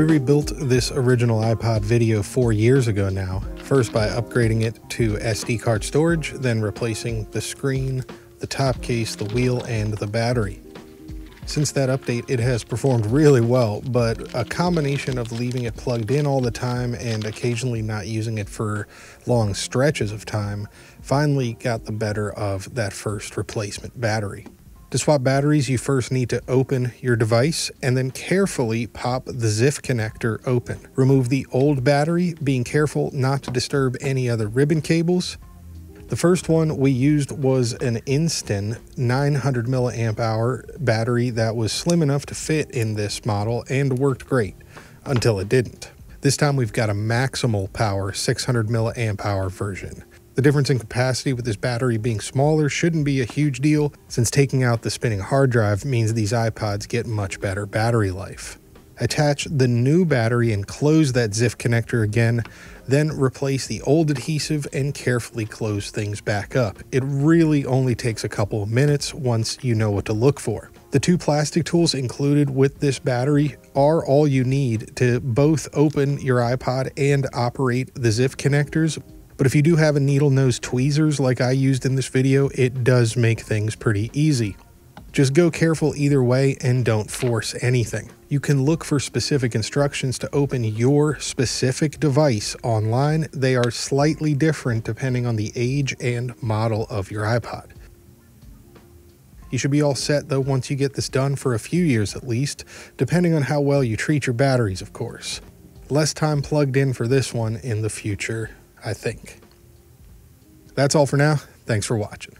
We rebuilt this original iPod video 4 years ago now, first by upgrading it to SD card storage, then replacing the screen, the top case, the wheel, and the battery. Since that update, it has performed really well, but a combination of leaving it plugged in all the time and occasionally not using it for long stretches of time finally got the better of that first replacement battery. To swap batteries, you first need to open your device and then carefully pop the ZIF connector open. Remove the old battery, being careful not to disturb any other ribbon cables. The first one we used was an Instant 900 milliamp hour battery that was slim enough to fit in this model and worked great, until it didn't. This time we've got a Maximal power 600 milliamp hour version. The difference in capacity with this battery being smaller shouldn't be a huge deal, since taking out the spinning hard drive means these iPods get much better battery life. Attach the new battery and close that ZIF connector again, then replace the old adhesive and carefully close things back up. It really only takes a couple of minutes once you know what to look for. The two plastic tools included with this battery are all you need to both open your iPod and operate the ZIF connectors. But if you do have a needle nose tweezers like I used in this video, it does make things pretty easy. Just go careful either way and don't force anything. You can look for specific instructions to open your specific device online. They are slightly different depending on the age and model of your iPod. You should be all set though once you get this done for a few years at least, depending on how well you treat your batteries, of course. Less time plugged in for this one in the future, I think. That's all for now. Thanks for watching.